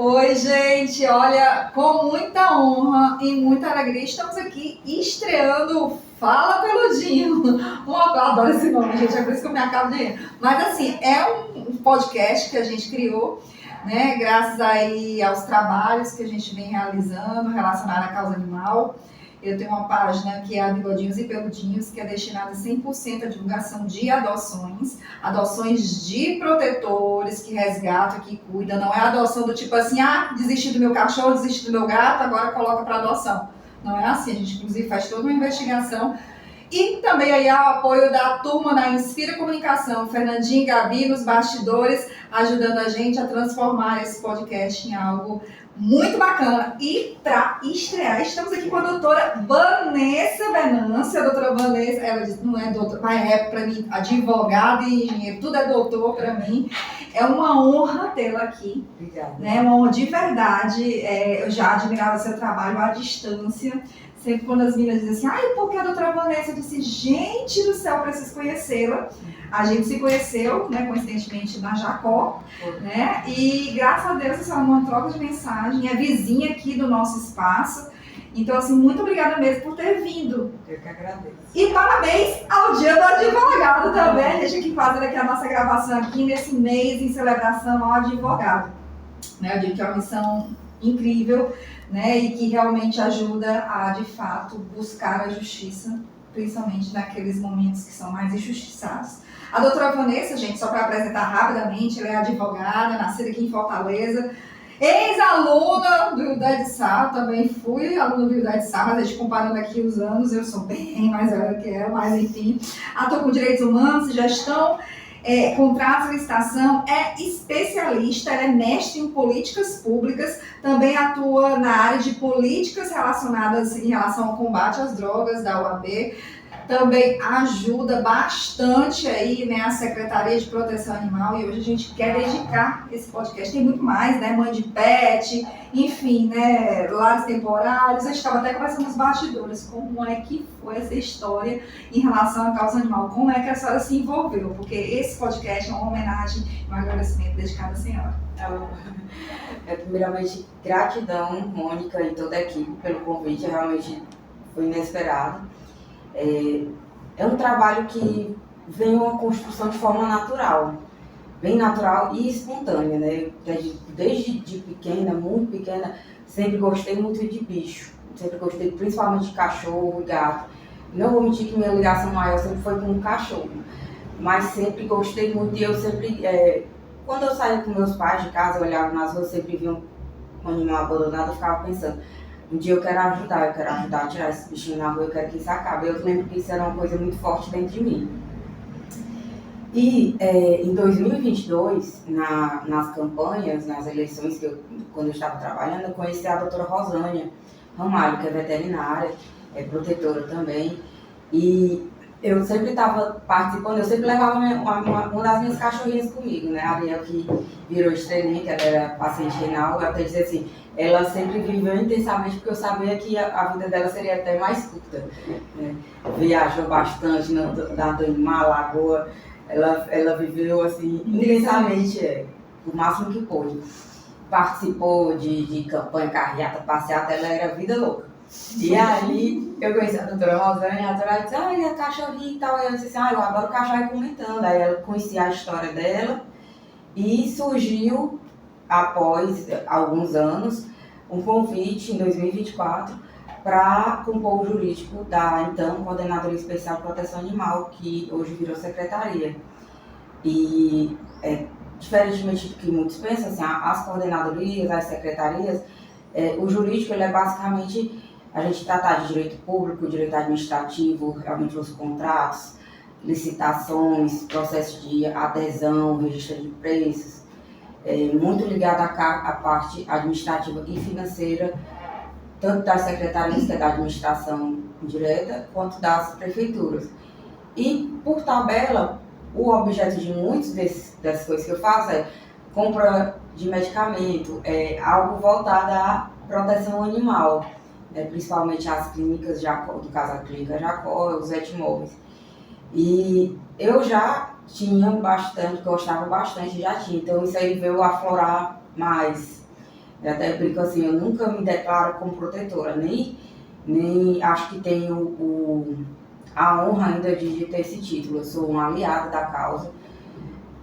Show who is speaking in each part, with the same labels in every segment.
Speaker 1: Oi, gente, olha, com muita honra e muita alegria, estamos aqui estreando o Fala Peludinho. Eu adoro esse nome, gente, é por isso que eu me acabo de rir. Mas assim, é um podcast que a gente criou, né, graças aí aos trabalhos que a gente vem realizando relacionado à causa animal. Eu tenho uma página que é a Bigodinhos e Peludinhos, que é destinada 100% à divulgação de adoções de protetores que resgatam, que cuidam. Não é adoção do tipo assim, desisti do meu cachorro, desisti do meu gato, agora coloca para adoção. Não é assim, a gente inclusive faz toda uma investigação. E também aí há o apoio da turma da Inspira Comunicação, Fernandinho e Gabi nos bastidores, ajudando a gente a transformar esse podcast em algo muito bacana. E para estrear, estamos aqui com a doutora Vanessa Venância. A doutora Vanessa, ela disse, não é doutora, mas é para mim, advogada e engenheiro, tudo é doutor para mim. É uma honra tê-la aqui.
Speaker 2: Obrigada.
Speaker 1: Né? Uma honra de verdade. Eu já admirava seu trabalho à distância. Sempre quando as meninas dizem assim, por que a doutora Vanessa? Eu disse, gente do céu, preciso conhecê-la. A gente se conheceu, né, coincidentemente, na Jacó, né? E graças a Deus, isso é uma troca de mensagem, é vizinha aqui do nosso espaço. Então, assim, muito obrigada mesmo por ter vindo.
Speaker 2: Eu que agradeço.
Speaker 1: E parabéns ao Dia do Advogado também. A gente aqui fazendo aqui a nossa gravação aqui nesse mês em celebração ao advogado. Né? Eu digo que é uma missão incrível, né? E que realmente ajuda a, de fato, buscar a justiça, principalmente naqueles momentos que são mais injustiçados. A doutora Vanessa, gente, só para apresentar rapidamente, ela é advogada, nascida aqui em Fortaleza, ex-aluna do Ildade Sá, também fui aluna do Ildade Sá, mas a gente comparando aqui os anos, eu sou bem mais velha que ela, mas enfim, atua com direitos humanos, gestão, contratos e licitação, é especialista, ela é mestre em políticas públicas, também atua na área de políticas relacionadas em relação ao combate às drogas da UAB, também ajuda bastante aí, né, a Secretaria de Proteção Animal, e hoje a gente quer dedicar esse podcast, tem muito mais, né, mãe de pet, enfim, né, lares temporários. A gente estava até conversando nos bastidores, como é que foi essa história em relação à causa animal, como é que a senhora se envolveu, porque esse podcast é uma homenagem e um agradecimento dedicado à senhora.
Speaker 2: Primeiramente, gratidão, Mônica e toda a equipe pelo convite, realmente foi inesperado. É um trabalho que vem uma construção de forma natural, bem natural e espontânea, né? Desde de pequena, muito pequena, sempre gostei muito de bicho, sempre gostei principalmente de cachorro e gato. Não vou mentir que minha ligação maior sempre foi com o cachorro, mas sempre gostei muito e eu sempre, quando eu saía com meus pais de casa, eu olhava nas ruas, sempre via um animal abandonado, eu ficava pensando, um dia eu quero ajudar a tirar esse bichinho na rua, eu quero que isso acabe. Eu lembro que isso era uma coisa muito forte dentro de mim. E em 2022, nas campanhas, nas eleições, quando eu estava trabalhando, eu conheci a doutora Rosânia Ramalho, que é veterinária, é protetora também. E eu sempre estava participando, eu sempre levava uma das minhas cachorrinhas comigo, né? A Ariel, que virou estrelinha, que ela era paciente renal, eu até dizia assim, ela sempre viveu intensamente, porque eu sabia que a vida dela seria até mais curta. Né? Viajou bastante, nadou em mar, lagoa, ela viveu assim, intensamente, o máximo que pôde. Participou de campanha, carreata, passeata, ela era vida louca. E aí, eu conheci a doutora Rosânia, a doutora disse, a cachorrinha e tal. Aí eu disse assim, eu adoro cachorro comentando. Aí ela conhecia a história dela e surgiu, após alguns anos, um convite em 2024 para compor o jurídico da então Coordenadoria Especial de Proteção Animal, que hoje virou secretaria. E, diferentemente do que muitos pensam, assim, as coordenadorias, as secretarias, o jurídico ele é basicamente a gente tratar de direito público, direito administrativo, realmente os contratos, licitações, processo de adesão, registro de preços, muito ligado à parte administrativa e financeira, tanto das secretarias, que é da administração direta, quanto das prefeituras. E, por tabela, o objeto de muitas dessas coisas que eu faço é compra de medicamento, algo voltado à proteção animal, principalmente as clínicas Jacó, no caso a clínica Jacó, os etmóveis. E eu já tinha bastante, gostava bastante, já tinha, então isso aí veio aflorar mais. Eu até brinco assim, eu nunca me declaro como protetora, nem acho que tenho a honra ainda de ter esse título. Eu sou uma aliada da causa,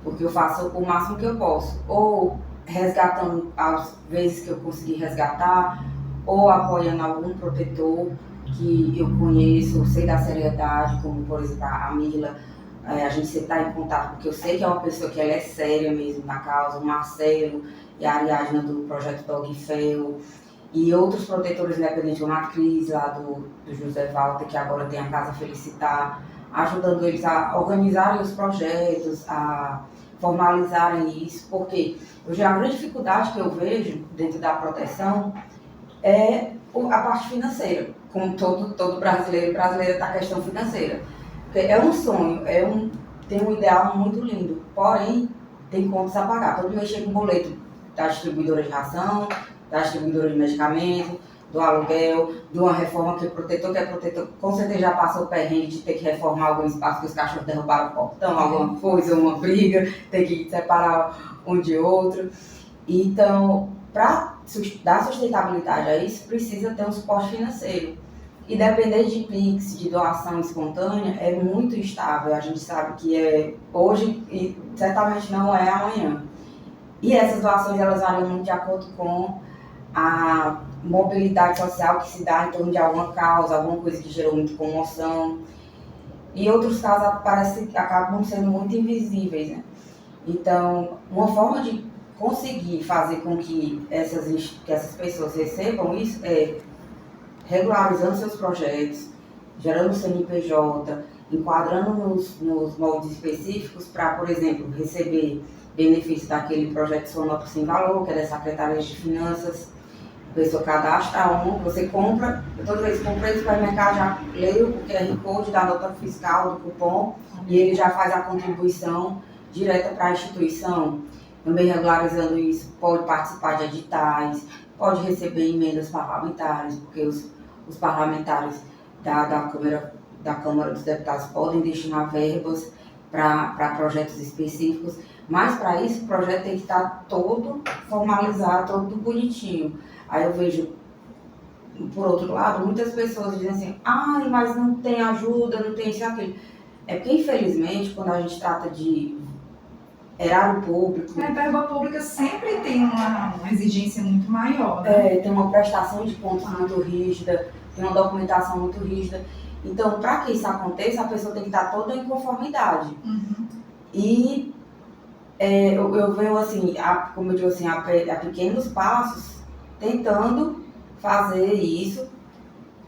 Speaker 2: porque eu faço o máximo que eu posso, ou resgatando as vezes que eu consegui resgatar, ou apoiando algum protetor que eu conheço, sei da seriedade, como por exemplo a Mila, a gente sempre está em contato, porque eu sei que é uma pessoa que ela é séria mesmo na causa, o Marcelo e a Ariadna do Projeto Dog Fel, e outros protetores independentes, como a Cris lá do José Walter, que agora tem a Casa Felicitar, ajudando eles a organizarem os projetos, a formalizarem isso, porque hoje a grande dificuldade que eu vejo dentro da proteção é a parte financeira, como todo brasileiro está a questão financeira. Porque é um sonho, tem um ideal muito lindo, porém tem contas a pagar. Todo mês chega um boleto da distribuidora de ração, da distribuidora de medicamento, do aluguel, de uma reforma que é protetor, com certeza já passou o perrengue de ter que reformar algum espaço que os cachorros derrubaram o portão, alguma coisa, uma briga, ter que separar um de outro. Então, para dar sustentabilidade a isso, precisa ter um suporte financeiro. E depender de PIX, de doação espontânea, é muito instável. A gente sabe que é hoje e certamente não é amanhã. E essas doações, elas variam muito de acordo com a mobilidade social que se dá em torno de alguma causa, alguma coisa que gerou muita comoção. E outros casos acabam sendo muito invisíveis, né? Então, uma forma de conseguir fazer com que essas pessoas recebam isso é regularizando seus projetos, gerando CNPJ, enquadrando nos moldes específicos para, por exemplo, receber benefício daquele projeto Sua Nota Sem Valor, que é da Secretaria de Finanças. A pessoa cadastra você compra, toda vez que comprei no supermercado, já leio o QR Code da nota fiscal, do cupom, e ele já faz a contribuição direta para a instituição. Também regularizando isso, pode participar de editais, pode receber emendas parlamentares, porque os parlamentares da Câmara dos Deputados podem destinar verbas para projetos específicos, mas para isso o projeto tem que estar todo formalizado, todo bonitinho. Aí eu vejo, por outro lado, muitas pessoas dizem assim, mas não tem ajuda, não tem isso e aquilo. É porque, infelizmente, quando a gente trata de erário público...
Speaker 1: A verba pública sempre tem uma exigência muito maior, né?
Speaker 2: Tem uma prestação de contas muito rígida, tem uma documentação muito rígida. Então, para que isso aconteça, a pessoa tem que estar toda em conformidade.
Speaker 1: Uhum.
Speaker 2: E eu venho assim, como eu digo assim, a pequenos passos, tentando fazer isso,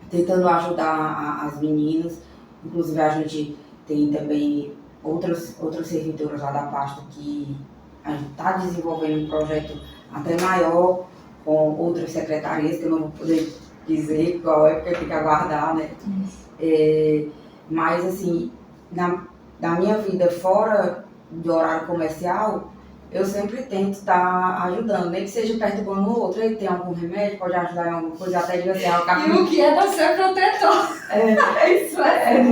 Speaker 2: tentando ajudar as meninas. Inclusive, a gente tem também outras servidoras lá da pasta que a gente está desenvolvendo um projeto até maior com outras secretarias, que eu não vou poder dizer qual é, porque tem que aguardar, né? Mas, assim, na minha vida fora do horário comercial, eu sempre tento estar ajudando, nem que seja perturbando o outro. Ele tem algum remédio, pode ajudar em alguma coisa, até dizer assim,
Speaker 1: E o que é ser protetor?
Speaker 2: Isso é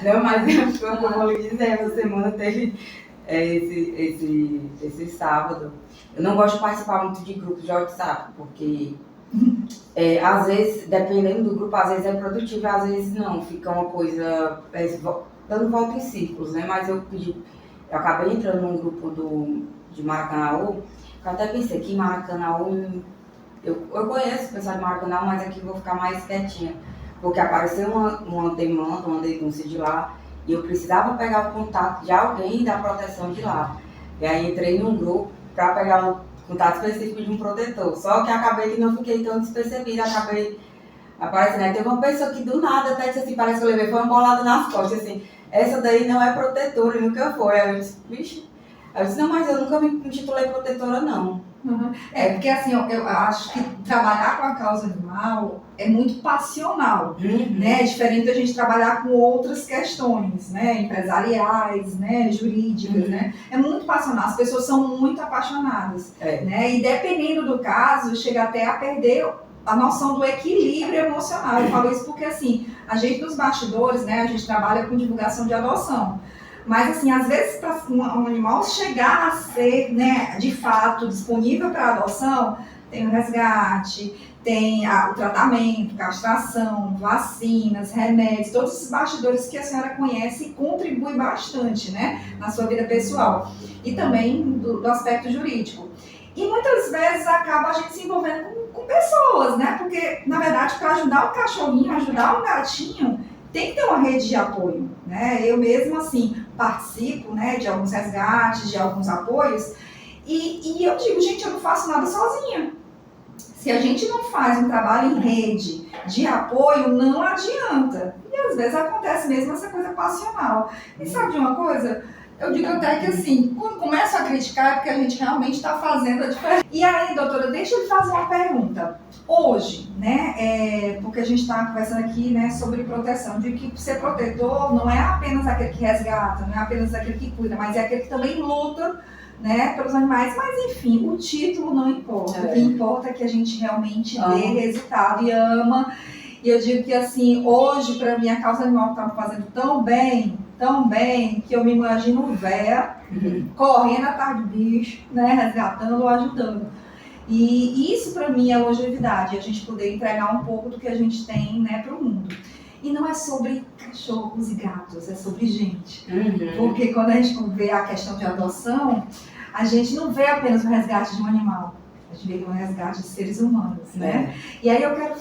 Speaker 2: não, mas eu vou lhe dizer, essa semana teve esse sábado. Eu não gosto de participar muito de grupos de WhatsApp, porque às vezes, dependendo do grupo, às vezes é produtivo, às vezes não, fica uma coisa dando volta em círculos, né? Mas eu acabei entrando num grupo de Maracanaú, eu até pensei que em Maracanaú, eu conheço o pessoal de Maracanaú, mas aqui eu vou ficar mais quietinha, porque apareceu uma demanda, uma denúncia de lá, e eu precisava pegar o contato de alguém da proteção de lá. E aí entrei num grupo para pegar o contato específico de um protetor, só que acabei que não fiquei tão despercebida, acabei aparecendo. Aí teve uma pessoa que do nada até disse assim, parece que eu levei, foi uma bolada nas costas, assim, essa daí não é protetora, nunca foi. Aí eu disse, vixe. Aí eu disse, não, mas eu nunca me intitulei protetora, não.
Speaker 1: Uhum. Porque assim, eu acho que trabalhar com a causa animal é muito passional, né? É diferente da gente trabalhar com outras questões, né? Empresariais, né? Jurídicas, né? É muito passional, as pessoas são muito apaixonadas, né? E dependendo do caso, chega até a perder a noção do equilíbrio emocional. Eu falo isso porque, assim, a gente nos bastidores, né, a gente trabalha com divulgação de adoção. Mas, assim, às vezes, para um animal chegar a ser, né, de fato, disponível para adoção, Tem o resgate, tem o tratamento, castração, vacinas, remédios, todos esses bastidores que a senhora conhece e contribui bastante, né, na sua vida pessoal. E também do aspecto jurídico. E muitas vezes acaba a gente se envolvendo com pessoas, né? Porque, na verdade, para ajudar o cachorrinho, ajudar o gatinho, tem que ter uma rede de apoio, né? Eu mesmo, assim, participo, né, de alguns resgates, de alguns apoios, e eu digo, gente, eu não faço nada sozinha. Se a gente não faz um trabalho em rede de apoio, não adianta. E às vezes acontece mesmo essa coisa passional. E sabe de uma coisa? Eu digo até que assim, quando começo a criticar é porque a gente realmente está fazendo a diferença. E aí, doutora, deixa eu lhe fazer uma pergunta. Hoje, né, porque a gente está conversando aqui, né, sobre proteção, de que ser protetor não é apenas aquele que resgata, não é apenas aquele que cuida, mas é aquele que também luta, né, pelos animais. Mas enfim, o título não importa. O que importa é que a gente realmente dê resultado e ama. E eu digo que assim, hoje, para mim, a causa animal está me fazendo tão bem, que eu me imagino véia, correndo atrás do bicho, né, resgatando ou ajudando. E isso para mim é longevidade, a gente poder entregar um pouco do que a gente tem, né, para o mundo. E não é sobre cachorros e gatos, é sobre gente. Porque quando a gente vê a questão de adoção, a gente não vê apenas o resgate de um animal, a gente vê o resgate de seres humanos, né? E aí eu quero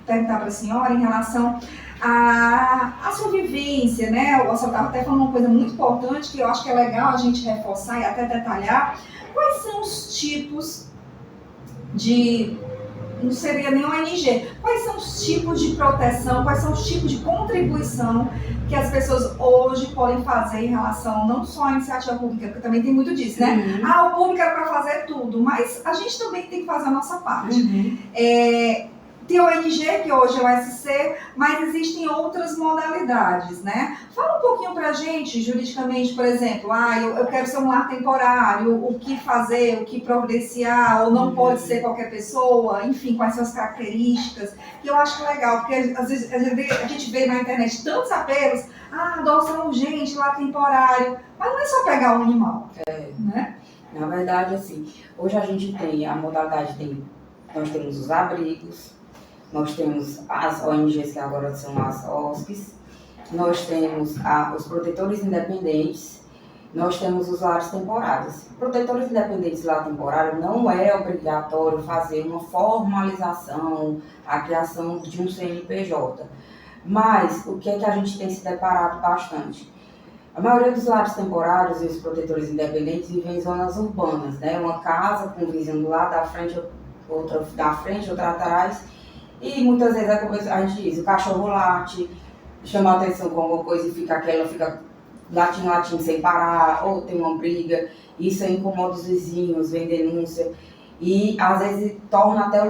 Speaker 1: perguntar para a senhora em relação à sua vivência, né? A senhora estava até falando uma coisa muito importante que eu acho que é legal a gente reforçar e até detalhar. Quais são os tipos de, não seria nem ONG, quais são os tipos de proteção, quais são os tipos de contribuição que as pessoas hoje podem fazer em relação não só à iniciativa pública, porque também tem muito disso, né? O público é para fazer tudo, mas a gente também tem que fazer a nossa parte. Tem o ONG, que hoje é o SC, mas existem outras modalidades, né? Fala um pouquinho pra gente, juridicamente, por exemplo, eu quero ser um lar temporário, o que fazer, o que providenciar, ou não pode ser qualquer pessoa, enfim, quais são as características. E eu acho legal, porque às vezes a gente vê na internet tantos apelos, adoção urgente, lar temporário, mas não é só pegar um animal, né?
Speaker 2: Na verdade, assim, hoje a gente tem a modalidade, nós temos os abrigos, nós temos as ONGs, que agora são as OSCs, nós temos os protetores independentes, nós temos os lares temporários. Protetores independentes e lar temporário não é obrigatório fazer uma formalização, a criação de um CNPJ. Mas o que é que a gente tem se deparado bastante? A maioria dos lares temporários e os protetores independentes vivem em zonas urbanas, né? Uma casa com um vizinho do lado da frente, outra da frente, outra atrás. E muitas vezes a gente diz, o cachorro late, chama a atenção com alguma coisa e fica latindo sem parar, ou tem uma briga, isso incomoda os vizinhos, vem denúncia, e às vezes torna até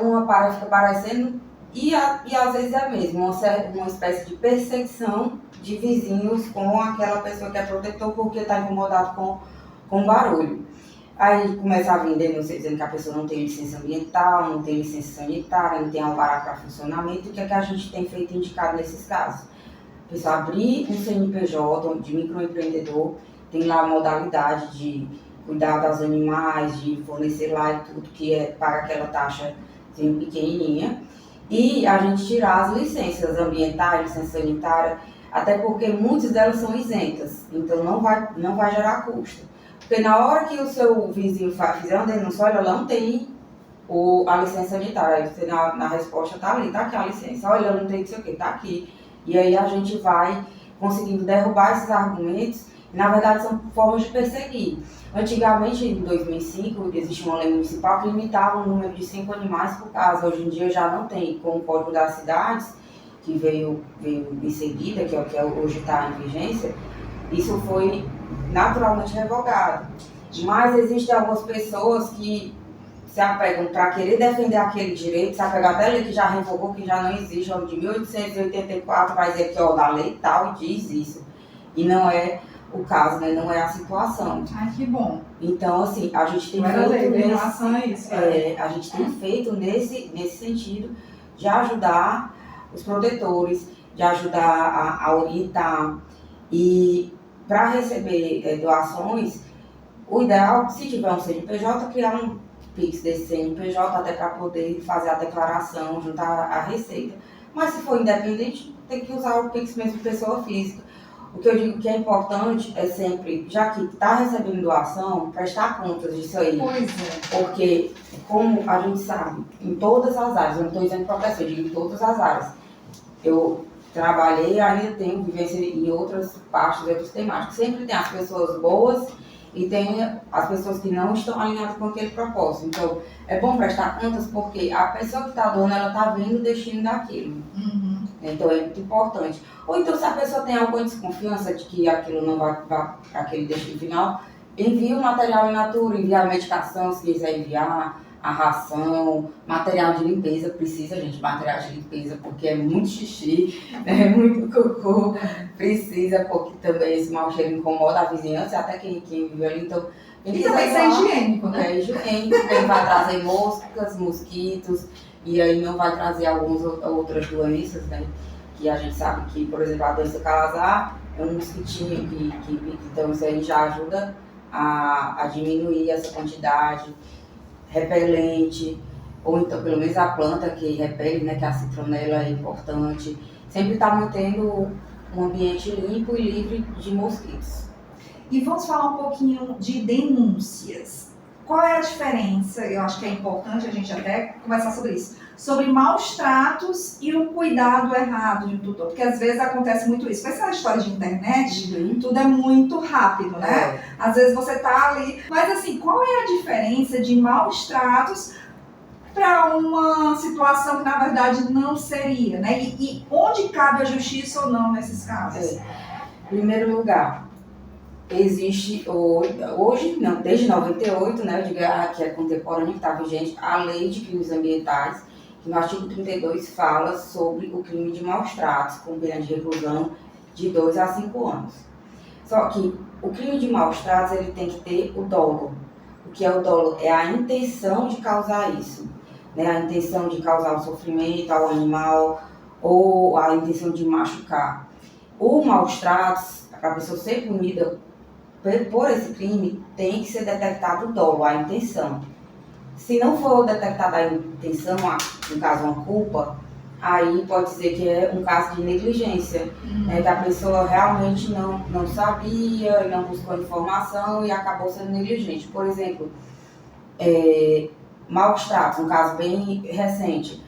Speaker 2: fica parecendo, e às vezes é mesmo, uma espécie de perseguição de vizinhos com aquela pessoa que é protetor porque está incomodado com barulho. Aí começa a vir denúncia dizendo que a pessoa não tem licença ambiental, não tem licença sanitária, não tem alvará para funcionamento. O que é que a gente tem feito indicado nesses casos? A pessoa abrir um CNPJ de microempreendedor, tem lá a modalidade de cuidar dos animais, de fornecer lá e tudo, que é para aquela taxa pequenininha. E a gente tirar as licenças ambientais, licença sanitária, até porque muitas delas são isentas, então não vai gerar custo. Porque na hora que o seu vizinho fizer uma denúncia, olha, ela não tem a licença sanitária, aí você na resposta tá ali, tá aqui a licença, olha, ela não tem não sei o que, tá aqui. E aí a gente vai conseguindo derrubar esses argumentos, e na verdade são formas de perseguir. Antigamente, em 2005, existia uma lei municipal que limitava o número de 5 animais por casa. Hoje em dia já não tem, com o Código das Cidades, que veio em seguida, que é o que hoje está em vigência, isso foi naturalmente revogado. Mas existem algumas pessoas que se apegam para querer defender aquele direito, se apegam até a lei que já revogou, que já não existe, de 1884, vai dizer que da lei tal diz isso. E não é o caso, né? Não é a situação.
Speaker 1: Ai, que bom.
Speaker 2: Então, assim, a gente tem feito em relação a isso. A gente tem feito nesse sentido de ajudar os protetores, de ajudar a orientar. E para receber doações, o ideal, se tiver um CNPJ, criar Pix desse CNPJ até para poder fazer a declaração, juntar a receita. Mas se for independente, tem que usar o Pix mesmo de pessoa física. O que eu digo que é importante é sempre, já que está recebendo doação, prestar contas disso aí.
Speaker 1: Pois é.
Speaker 2: Porque, como a gente sabe, em todas as áreas, eu não estou dizendo para você, eu digo em todas as áreas. Eu trabalhei e ainda tenho vivência em outras partes, outras temáticas. Sempre tem as pessoas boas e tem as pessoas que não estão alinhadas com aquele propósito. Então, é bom prestar contas porque a pessoa que está doando, ela está vendo o destino daquilo.
Speaker 1: Uhum.
Speaker 2: Então, é muito importante. Ou então, se a pessoa tem alguma desconfiança de que aquilo não vai para aquele destino final, envia o material in natura, envia a medicação, se quiser enviar, a ração, material de limpeza, precisa, gente, material de limpeza, porque é muito xixi, é muito cocô, precisa, porque também esse mau cheiro incomoda a vizinhança, até quem vive ali, então...
Speaker 1: E também isso é higiênico, né?
Speaker 2: É higiênico, ele vai trazer moscas, mosquitos, e aí não vai trazer algumas outras doenças, né? Que a gente sabe que, por exemplo, a doença Calazar é um mosquitinho, então isso aí já ajuda a diminuir essa quantidade. Repelente, ou então pelo menos a planta que repele, né, que a citronela é importante. Sempre está mantendo um ambiente limpo e livre de mosquitos.
Speaker 1: E vamos falar um pouquinho de denúncias. Qual é a diferença? Eu acho que é importante a gente até conversar sobre isso. Sobre maus tratos e o cuidado errado de um tutor. Porque às vezes acontece muito isso. Com essa história de internet, tudo é muito rápido, né? Às vezes você tá ali... Mas assim, qual é a diferença de maus tratos para uma situação que na verdade não seria, né? E onde cabe a justiça ou não nesses casos?
Speaker 2: Em primeiro lugar, existe hoje, não, desde 98, né, eu digo que é contemporâneo, que está vigente, a Lei de Crimes Ambientais, que no artigo 32 fala sobre o crime de maus tratos, com pena de reclusão de 2 a 5 anos. Só que o crime de maus tratos, ele tem que ter o dolo. O que é o dolo? É a intenção de causar isso, né? A intenção de causar um sofrimento ao animal ou a intenção de machucar. O maus tratos, para a pessoa ser punida por esse crime, tem que ser detectado o dolo, a intenção. Se não for detectada a intenção, no caso uma culpa, aí pode dizer que é um caso de negligência, que a pessoa realmente não sabia, não buscou informação e acabou sendo negligente. Por exemplo, maus tratos, um caso bem recente,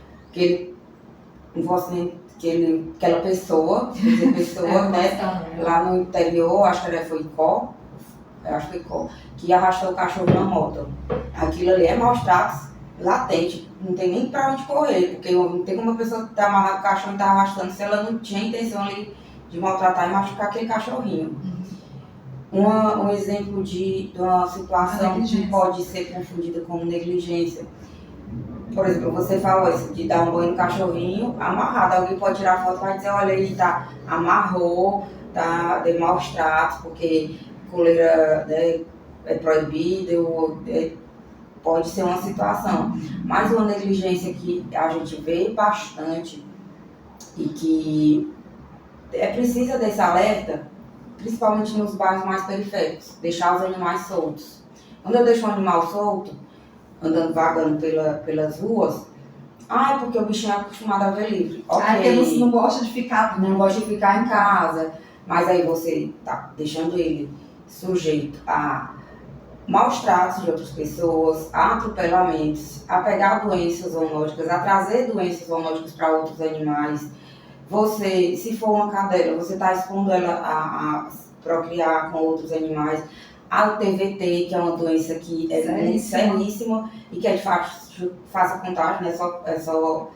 Speaker 2: aquela pessoa, né, lá no interior, acho que ela foi Icó, que arrastou o cachorro na moto. Aquilo ali é maus tratos latente, não tem nem pra onde correr, porque não tem como uma pessoa estar amarrado o cachorro e estar arrastando se ela não tinha intenção ali de maltratar e machucar aquele cachorrinho. Um exemplo de uma situação que pode ser confundida com negligência. Por exemplo, você falou isso, de dar um banho no cachorrinho amarrado. Alguém pode tirar foto e vai dizer, olha, ele amarrou, de maus tratos, porque coleira, né, é proibido, pode ser uma situação. Mas uma negligência que a gente vê bastante e que precisa desse alerta, principalmente nos bairros mais periféricos, deixar os animais soltos. Quando eu deixo um animal solto, andando vagando pelas ruas, é porque o bichinho é acostumado a ver livre.
Speaker 1: Porque você não gosta de ficar...
Speaker 2: Não gosta de ficar em casa, mas aí você tá deixando ele sujeito a maus tratos de outras pessoas, a atropelamentos, a pegar doenças zoonóticas, a trazer doenças zoonóticas para outros animais. Você, se for uma cadela, você está expondo ela a procriar com outros animais. A TVT, que é uma doença que é muito seríssima e que é de fácil contágio, né? É só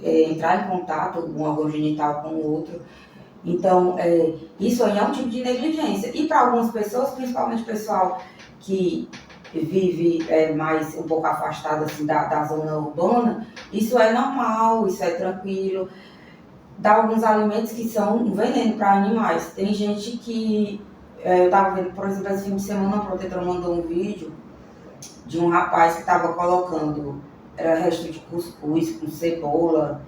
Speaker 2: entrar em contato um órgão genital com o outro. Então, isso aí é um tipo de negligência. E para algumas pessoas, principalmente o pessoal que vive mais um pouco afastado assim, da zona urbana, isso é normal, isso é tranquilo. Dá alguns alimentos que são um veneno para animais. Tem gente que... eu estava vendo, por exemplo, esse fim de semana, a protetora mandou um vídeo de um rapaz que estava colocando, era resto de cuscuz com cebola,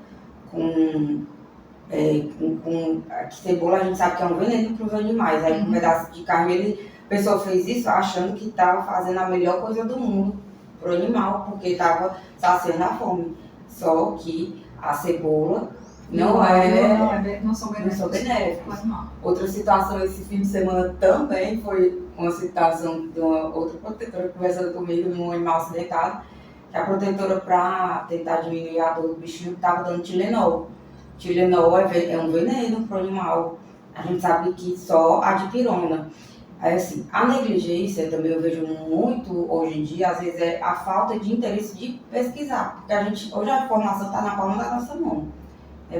Speaker 2: cebola a gente sabe que é um veneno para os animais. Aí um pedaço de carne, a pessoa fez isso achando que estava fazendo a melhor coisa do mundo para o animal, porque estava saciando a fome. Só que a cebola não
Speaker 1: são
Speaker 2: benéficos. Outra situação esse fim de semana também foi uma situação de uma outra protetora conversando comigo num animal acidentado, que a protetora, para tentar diminuir a dor do bichinho, estava dando Tilenol. Tilenol é um veneno para o animal. A gente sabe que só a dipirona. Aí, assim, a negligência também eu vejo muito hoje em dia, às vezes é a falta de interesse de pesquisar, porque hoje a informação está na palma da nossa mão.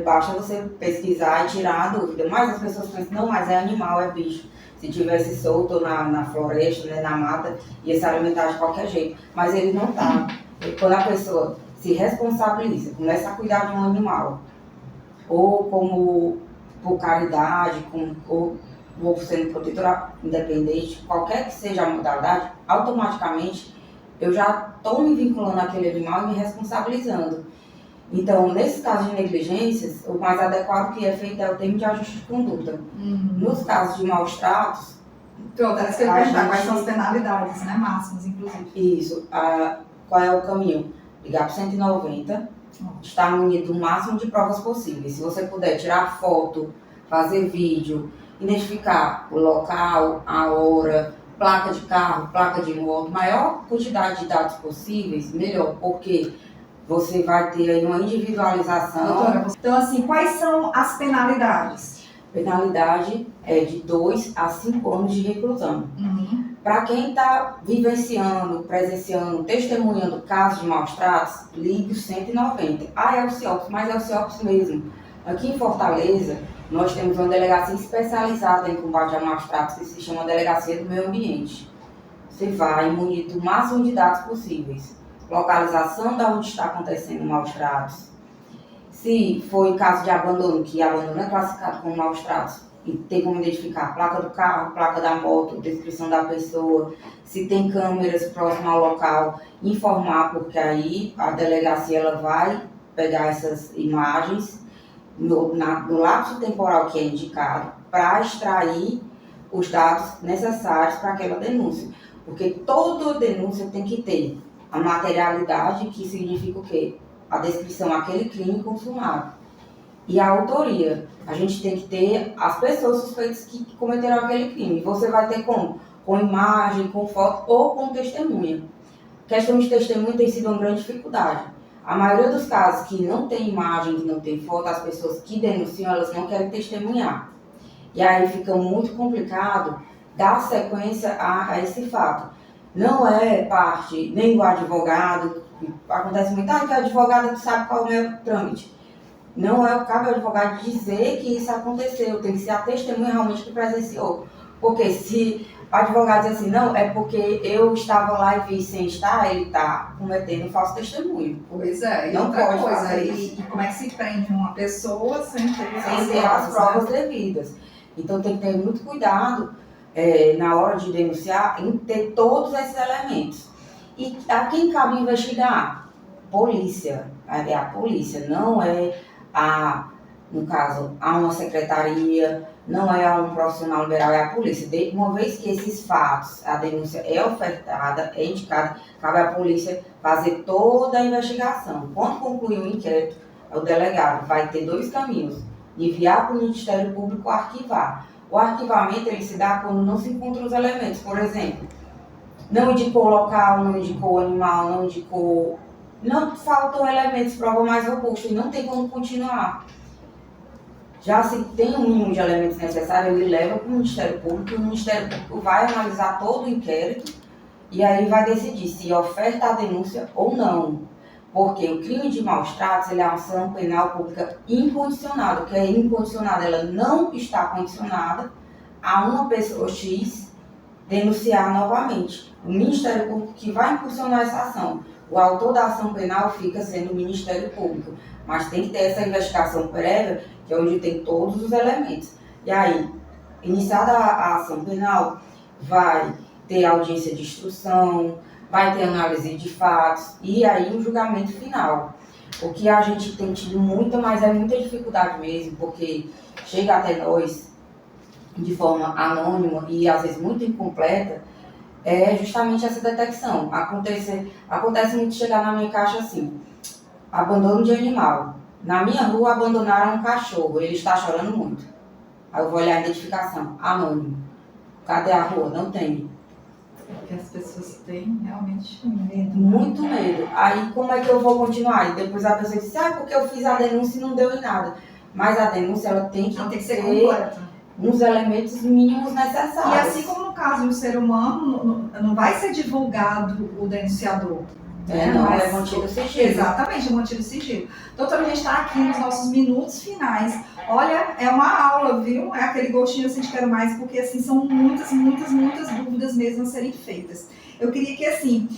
Speaker 2: Basta você pesquisar e tirar a dúvida, mas as pessoas pensam, não, mas é animal, é bicho. Se tivesse solto na floresta, né, na mata, ia se alimentar de qualquer jeito, mas ele não está. Quando a pessoa se responsabiliza, começa a cuidar de um animal, ou como por caridade, ou sendo protetora independente, qualquer que seja a modalidade, automaticamente eu já estou me vinculando àquele animal e me responsabilizando. Então, nesse caso de negligências, o mais adequado que é feito é o termo de ajuste de conduta. Nos casos de maus tratos...
Speaker 1: Pronto, era isso que eu ia perguntar, quais são as penalidades, né, máximas, inclusive.
Speaker 2: Isso. Qual é o caminho? Ligar para 190, estar munido do máximo de provas possíveis. Se você puder tirar foto, fazer vídeo, identificar o local, a hora, placa de carro, placa de moto, maior quantidade de dados possíveis, melhor, porque você vai ter aí uma individualização.
Speaker 1: Doutora, então assim, quais são as penalidades?
Speaker 2: Penalidade é de 2 a 5 anos de reclusão. Para quem está vivenciando, presenciando, testemunhando casos de maus tratos, ligue o 190. É o CIOPS, mas é o CIOPS mesmo. Aqui em Fortaleza, nós temos uma delegacia especializada em combate a maus tratos, que se chama Delegacia do Meio Ambiente. Você vai munir do máximo de dados possíveis. Localização de onde está acontecendo maus tratos. Se for em caso de abandono, que abandono é classificado como maus tratos, e tem como identificar a placa do carro, placa da moto, descrição da pessoa, se tem câmeras próximas ao local, informar, porque aí a delegacia ela vai pegar essas imagens no lapso temporal que é indicado para extrair os dados necessários para aquela denúncia. Porque toda denúncia tem que ter a materialidade, que significa o quê? A descrição daquele crime consumado. E a autoria. A gente tem que ter as pessoas suspeitas que cometeram aquele crime. Você vai ter como? Com imagem, com foto ou com testemunha. A questão de testemunha tem sido uma grande dificuldade. A maioria dos casos que não tem imagem, que não tem foto, as pessoas que denunciam, elas não querem testemunhar. E aí fica muito complicado dar sequência a esse fato. Não é parte nem do advogado, acontece muito, que o advogado sabe qual é o meu trâmite. Não é o caso do advogado dizer que isso aconteceu, tem que ser a testemunha realmente que presenciou. Porque se o advogado diz assim, não, é porque eu estava lá e vi sem estar, ele está cometendo falso testemunho.
Speaker 1: Pois é,
Speaker 2: não pode
Speaker 1: coisa,
Speaker 2: fazer isso.
Speaker 1: E como é que se prende uma pessoa sem ter
Speaker 2: as provas devidas? Então tem que ter muito cuidado na hora de denunciar em ter todos esses elementos. E a quem cabe investigar? Polícia. É a polícia, não é no caso, a uma secretaria, não é a um profissional liberal, é a polícia. Uma vez que esses fatos, a denúncia é ofertada, é indicada, cabe à polícia fazer toda a investigação. Quando concluir o inquérito, o delegado vai ter 2 caminhos: enviar para o Ministério Público ou arquivar. O arquivamento ele se dá quando não se encontram os elementos. Por exemplo, não indicou o local, não indicou o animal, não faltam elementos, prova mais robusta e não tem como continuar. Já se tem um mínimo de elementos necessários, ele leva para o Ministério Público, e o Ministério Público vai analisar todo o inquérito e aí vai decidir se oferta a denúncia ou não. Porque o crime de maus tratos ele é uma ação penal pública incondicionada, que é incondicionada, ela não está condicionada a uma pessoa X denunciar novamente. O Ministério Público que vai impulsionar essa ação. O autor da ação penal fica sendo o Ministério Público, mas tem que ter essa investigação prévia, que é onde tem todos os elementos. E aí, iniciada a ação penal, vai ter audiência de instrução, vai ter análise de fatos e aí um julgamento final. O que a gente tem tido muita dificuldade mesmo, porque chega até nós de forma anônima e às vezes muito incompleta, é justamente essa detecção. Acontece muito chegar na minha caixa assim, abandono de animal. Na minha rua abandonaram um cachorro, ele está chorando muito. Aí eu vou olhar a identificação, anônimo. Cadê a rua? Não tem.
Speaker 1: Porque as pessoas têm realmente medo.
Speaker 2: Muito medo. Aí como é que eu vou continuar? E depois a pessoa disse, porque eu fiz a denúncia e não deu em nada. Mas a denúncia ela tem que,
Speaker 1: Não tem que ser
Speaker 2: ter
Speaker 1: completa.
Speaker 2: uns elementos mínimos
Speaker 1: E
Speaker 2: necessários.
Speaker 1: assim como no caso de um ser humano, não vai ser divulgado o denunciador.
Speaker 2: Não, é mantido sigilo.
Speaker 1: Exatamente, é mantido sigilo. Doutora, a gente está aqui nos nossos minutos finais. Olha, é uma aula, viu? É aquele gostinho assim de quero mais, porque assim, são muitas dúvidas mesmo a serem feitas. Eu queria que assim,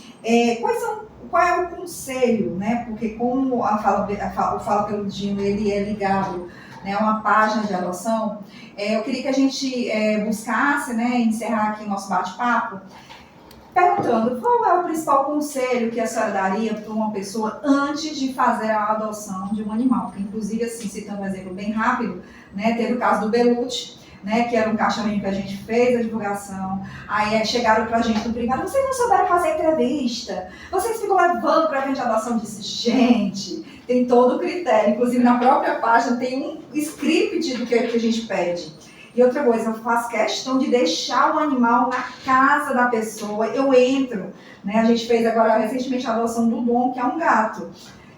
Speaker 1: qual é o conselho, né? Porque como o Fala pelo Dino, ele é ligado, né, a uma página de adoção, eu queria que a gente buscasse, né, encerrar aqui o nosso bate-papo, perguntando qual é o principal conselho que a senhora daria para uma pessoa antes de fazer a adoção de um animal. Porque, inclusive, assim, citando um exemplo bem rápido, né, teve o caso do Belucci, né, que era um cachorrinho que a gente fez a divulgação, aí chegaram pra gente no privado, vocês não souberam fazer entrevista, vocês ficam levando pra gente a adoção. Disse, gente, tem todo o critério, inclusive na própria página tem um script do que a gente pede. E outra coisa, eu faço questão de deixar o animal na casa da pessoa, eu entro, né, a gente fez agora recentemente a adoção do Dom, que é um gato.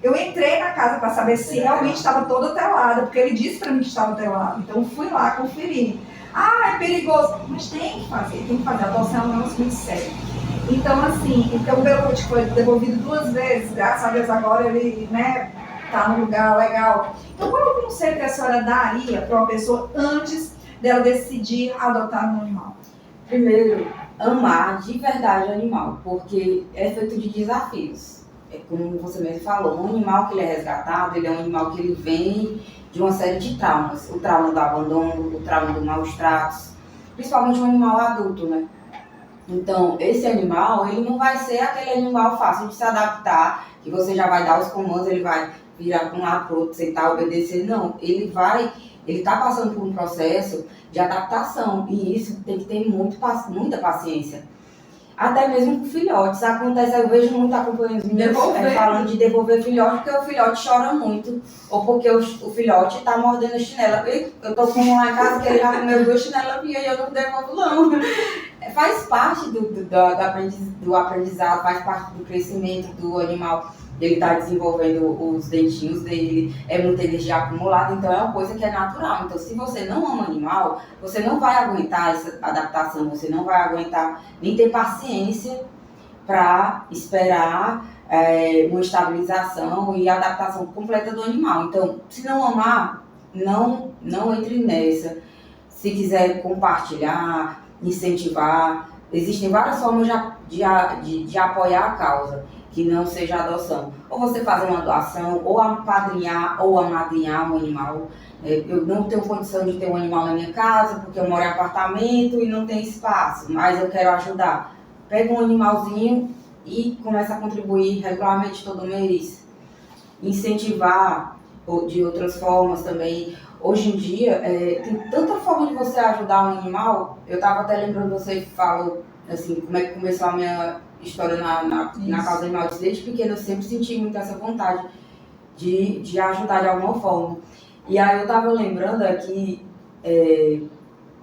Speaker 1: Eu entrei na casa para saber se realmente estava toda telada, porque ele disse para mim que estava telado. Então eu fui lá conferir. É perigoso. Mas tem que fazer. A adoção é um negócio muito sério. Então, assim, o Belucci foi devolvido 2 vezes, graças a Deus agora ele, né, tá num lugar legal. Então, qual é o conselho que a senhora daria para uma pessoa antes dela decidir adotar um animal?
Speaker 2: Primeiro, amar de verdade o animal, porque é feito de desafios. Como você mesmo falou, um animal que ele é resgatado, ele é um animal que ele vem de uma série de traumas. O trauma do abandono, o trauma do maus tratos, principalmente um animal adulto, né? Então, esse animal, ele não vai ser aquele animal fácil de se adaptar, que você já vai dar os comandos, ele vai virar para um lado para o outro, sentar, obedecer. Não, ele está passando por um processo de adaptação, e isso tem que ter muita paciência. Até mesmo com filhotes. Acontece, eu vejo muito acompanhando falando de devolver filhote, porque o filhote chora muito, ou porque o filhote está mordendo a chinela. Eu tô com um lá em casa que ele já comeu 2 chinelas e eu não devolvo não. Faz parte do aprendizado, faz parte do crescimento do animal. Ele está desenvolvendo os dentinhos dele, é muita energia acumulada, então é uma coisa que é natural. Então, se você não ama animal, você não vai aguentar essa adaptação, você não vai aguentar nem ter paciência para esperar uma estabilização e adaptação completa do animal. Então, se não amar, não entre nessa. Se quiser compartilhar, incentivar, existem várias formas de apoiar a causa, que não seja adoção. Ou você fazer uma doação, ou apadrinhar ou amadrinhar um animal. Eu não tenho condição de ter um animal na minha casa, porque eu moro em apartamento e não tem espaço, mas eu quero ajudar. Pega um animalzinho e começa a contribuir regularmente todo mês. Incentivar de outras formas também. Hoje em dia, tem tanta forma de você ajudar um animal. Eu estava até lembrando, você falou assim, como é que começou a minha história na causa animal. Desde pequena eu sempre senti muito essa vontade de ajudar de alguma forma. E aí eu estava lembrando que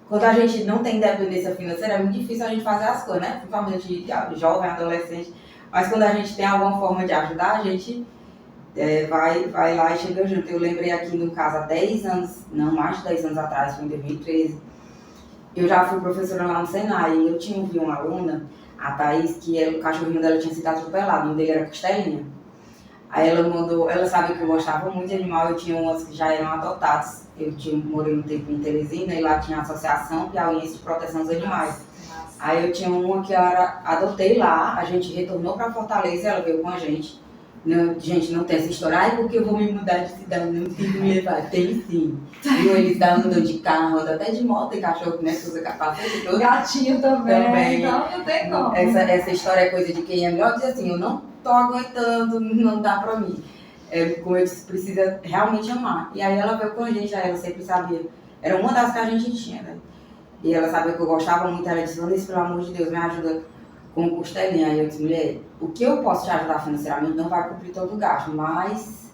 Speaker 2: quando a gente não tem independência financeira, é muito difícil a gente fazer as coisas, né? Principalmente jovem, adolescente. Mas quando a gente tem alguma forma de ajudar, a gente vai lá e chega junto. Eu lembrei aqui no caso há 10 anos, não, mais de 10 anos atrás, foi em 2013. Eu já fui professora lá no Senai e eu tinha ouvido uma aluna, a Thaís, que o cachorrinho dela tinha sido atropelado, o nome dele era Costelinha. Aí ela sabia que eu gostava muito de animal, eu tinha umas que já eram adotadas. Morei um tempo em Teresina e lá tinha a Associação Piauiense de Proteção dos Animais. Aí eu tinha uma que eu adotei lá, a gente retornou para Fortaleza, ela veio com a gente. Não, gente, não tem essa história, porque eu vou me mudar de cidade, não tem que me levar. Tem sim. E eles andam de carro, andam até de moto e cachorro, né? Que usa capacete todo.
Speaker 1: Gatinho também. Então não tem como.
Speaker 2: Essa história é coisa de quem é melhor, diz assim, eu não tô aguentando, não dá pra mim. Como eu disse, precisa realmente amar. E aí ela veio com a gente, aí ela sempre sabia. Era uma das que a gente tinha, né? E ela sabia que eu gostava muito, ela disse, Vanessa, pelo amor de Deus, me ajuda com costelinha. Aí eu disse, mulher, o que eu posso te ajudar financeiramente não vai cobrir todo o gasto, mas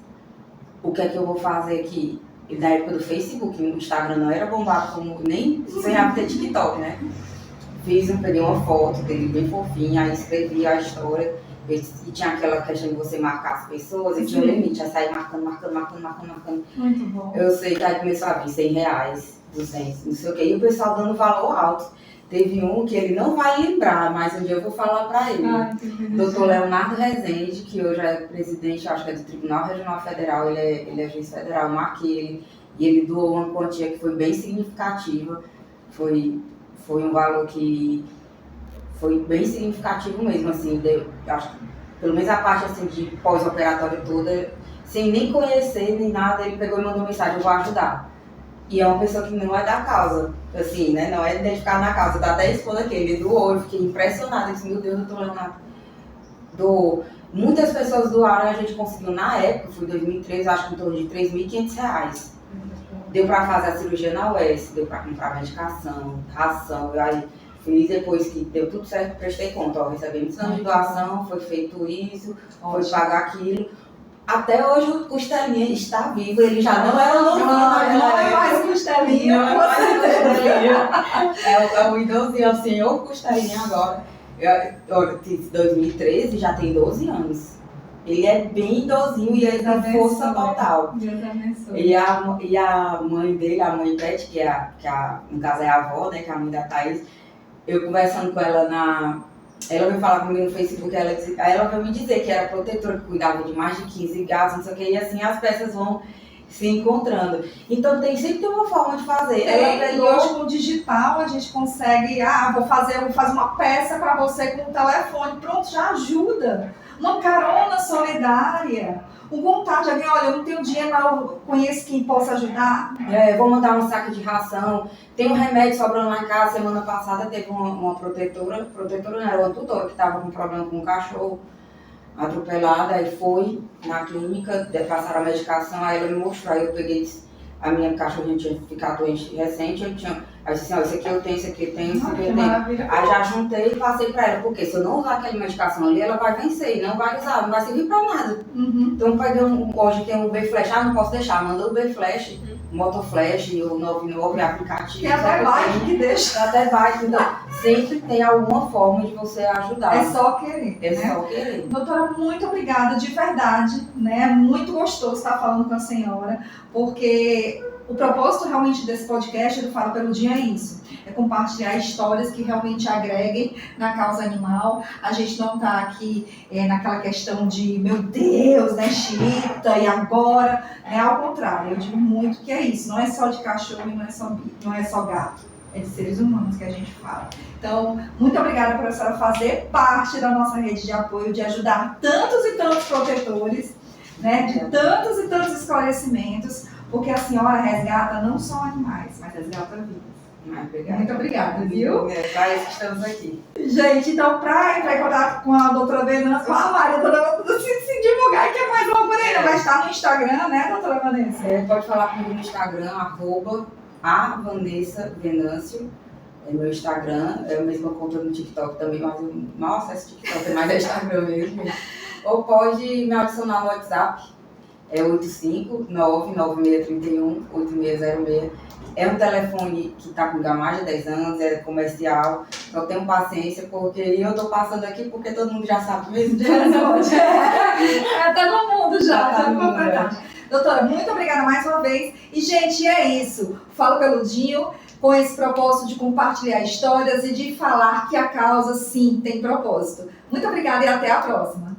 Speaker 2: o que é que eu vou fazer aqui? E na época do Facebook, o Instagram não era bombado, como nem sonhava ter TikTok, né? Peguei uma foto dele bem fofinha, aí escrevi a história, e tinha aquela questão de você marcar as pessoas, e tinha um limite, aí saí marcando.
Speaker 1: Muito bom.
Speaker 2: Eu sei que aí começou a vir R$100, 200, não sei o quê, e o pessoal dando valor alto. Teve um que ele não vai lembrar, mas um dia eu vou falar para ele. Doutor Leonardo Rezende, que hoje é presidente, acho que é do Tribunal Regional Federal, ele é juiz federal, eu marquei ele, e ele doou uma quantia que foi bem significativa. Foi um valor que foi bem significativo mesmo, assim, acho que pelo menos a parte assim, de pós-operatório toda, sem nem conhecer nem nada, ele pegou e mandou mensagem, eu vou ajudar. E é uma pessoa que não é da causa, assim, né? Não é identificada na causa, tá até expondo aqui, ele doou, eu fiquei impressionada, eu disse, meu Deus, doutor Leonardo, doou. Muitas pessoas doaram, a gente conseguiu na época, foi 2013, acho que em torno de R$3.500. Deu para fazer a cirurgia na UES, deu para comprar medicação, ração, eu aí fiz depois que deu tudo certo, prestei conta, ó, recebemos anos de doação, foi feito isso, foi pagar aquilo. Até hoje o Costelinha está vivo, ele já não era novinho
Speaker 1: Não é mais Costelinha,
Speaker 2: não é mais Costelinha. É um idosinho, assim, o Costelinha agora. Olha, 2013 já tem 12 anos. Ele é bem idosinho e ele tem força total.
Speaker 1: Deus abençoe.
Speaker 2: E a mãe dele, a mãe Beth, que no caso é a avó, né, que é a mãe da Thaís, eu conversando com ela ela veio falar comigo no Facebook, ela veio me dizer que era protetora, que cuidava de mais de 15 gatos, não sei o que, e assim as peças vão se encontrando. Então sempre tem uma forma de fazer.
Speaker 1: E hoje com o digital a gente consegue, vou fazer uma peça para você com o telefone, pronto, já ajuda. Uma carona solidária, um contato de alguém, olha, eu não tenho dinheiro, mas eu conheço quem possa ajudar.
Speaker 2: Vou mandar um saco de ração, tem um remédio sobrando na casa. Semana passada teve uma protetora não, era uma tutora que estava com problema com um cachorro atropelada, aí foi na clínica, passaram a medicação, aí ela me mostrou, aí eu peguei, a minha cachorrinha tinha ficado doente recente, aí eu disse assim, esse aqui eu tenho, esse aqui eu tenho, esse aqui eu tenho. Aí já juntei e passei pra ela, porque se eu não usar aquela medicação ali, ela vai vencer, não vai usar, não vai servir pra nada. Então eu peguei hoje tem um B-Flash, não posso deixar, manda o B-Flash, Motoflash, o 99 aplicativo.
Speaker 1: Tem até bike que deixa.
Speaker 2: Até bike, então sempre tem alguma forma de você ajudar.
Speaker 1: É só querer.
Speaker 2: Só querer.
Speaker 1: Doutora, muito obrigada, de verdade, né? Muito gostoso estar falando com a senhora, porque o propósito realmente desse podcast do Fala Pelo Dia é isso, é compartilhar histórias que realmente agreguem na causa animal. A gente não está aqui naquela questão de, meu Deus, né, Chita, e agora, ao contrário, eu digo muito que é isso, não é só de cachorro e não é só gato, é de seres humanos que a gente fala. Então, muito obrigada por a senhora fazer parte da nossa rede de apoio, de ajudar tantos e tantos protetores, né, de tantos e tantos esclarecimentos, porque a senhora resgata não só animais, mas resgata vidas. Muito obrigada, viu?
Speaker 2: Para isso que estamos aqui.
Speaker 1: Gente, então, para entrar em contato com a doutora Venâncio, com a Maria, se divulgar, que é mais uma por aí, vai estar no Instagram, né, doutora Vanessa?
Speaker 2: Pode falar comigo no Instagram, @Vanessa Venâncio. É meu Instagram, é a mesma conta no TikTok também, mas eu mal acesso TikTok, mas é Instagram mesmo. Ou pode me adicionar no WhatsApp. É 859-9631-8606. É um telefone que está comigo há mais de 10 anos, é comercial. Só tenho paciência, porque eu estou passando aqui porque todo mundo já sabe mesmo.
Speaker 1: Tá no mundo já. Doutora, muito obrigada mais uma vez. E, gente, é isso. Falo Peludinho com esse propósito de compartilhar histórias e de falar que a causa, sim, tem propósito. Muito obrigada e até a próxima.